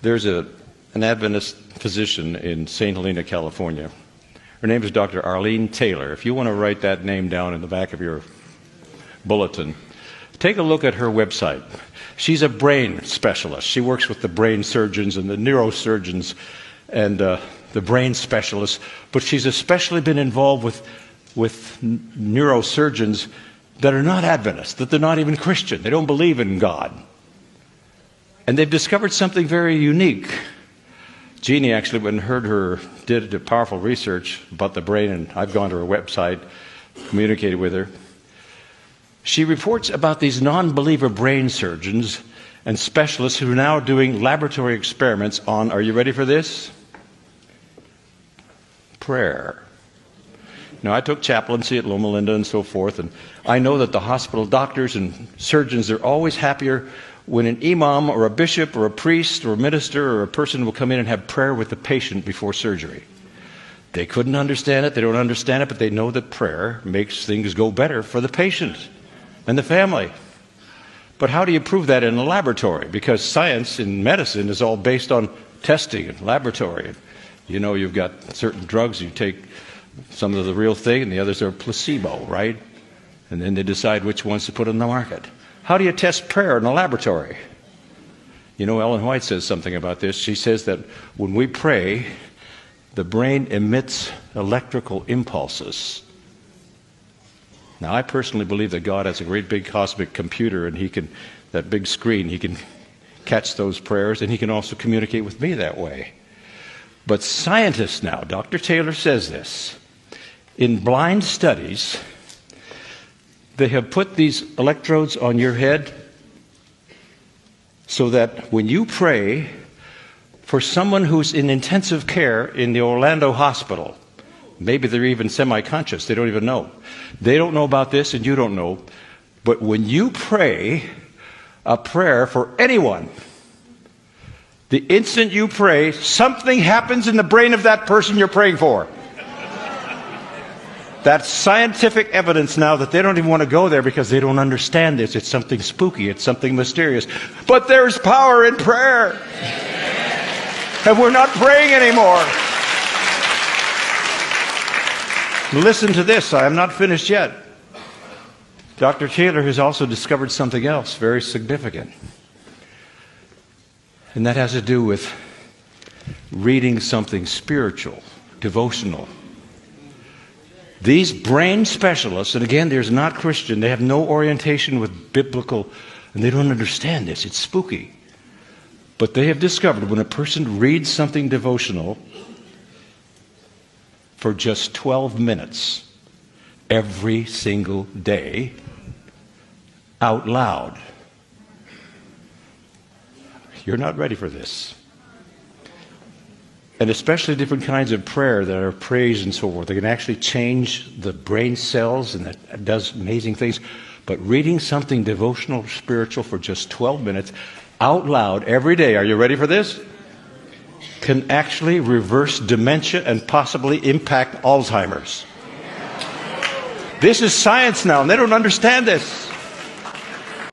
There's an Adventist physician in St. Helena, California. Her name is Dr. Arlene Taylor. If you want to write that name down in the back of your bulletin, take a look at her website. She's a brain specialist. She works with the brain surgeons and the neurosurgeons and the brain specialists, but she's especially been involved with neurosurgeons that are not Adventists, that they're not even Christian. They don't believe in God. And they've discovered something very unique. Jeannie actually, when heard her, did a powerful research about the brain, and I've gone to her website, communicated with her. She reports about these non-believer brain surgeons and specialists who are now doing laboratory experiments on, are you ready for this? Prayer. Now, I took chaplaincy at Loma Linda and so forth, and I know that the hospital doctors and surgeons are always happier when an imam or a bishop or a priest or a minister or a person will come in and have prayer with the patient before surgery. They couldn't understand it, they don't understand it, but they know that prayer makes things go better for the patient and the family. But how do you prove that in a laboratory? Because science in medicine is all based on testing and laboratory. You know, you've got certain drugs, you take some of the real thing and the others are placebo, right? And then they decide which ones to put on the market. How do you test prayer in a laboratory? You know, Ellen White says something about this. She says that when we pray, the brain emits electrical impulses. Now, I personally believe that God has a great big cosmic computer, and that big screen, he can catch those prayers, and he can also communicate with me that way. But scientists now, Dr. Taylor says this, in blind studies, they have put these electrodes on your head so that when you pray for someone who's in intensive care in the Orlando hospital, maybe they're even semi-conscious, they don't even know. They don't know about this and you don't know. But when you pray a prayer for anyone, the instant you pray, something happens in the brain of that person you're praying for. That's scientific evidence now that they don't even want to go there because they don't understand this. It's something spooky. It's something mysterious. But there's power in prayer. And we're not praying anymore. Listen to this. I am not finished yet. Dr. Taylor has also discovered something else very significant. And that has to do with reading something spiritual, devotional. These brain specialists, and again, they're not Christian, they have no orientation with biblical, and they don't understand this. It's spooky. But they have discovered when a person reads something devotional for just 12 minutes every single day out loud. You're not ready for this. And especially different kinds of prayer that are praise and so forth. They can actually change the brain cells, and that does amazing things. But reading something devotional, spiritual for just 12 minutes out loud every day, are you ready for this? Can actually reverse dementia and possibly impact Alzheimer's. This is science now, and they don't understand this.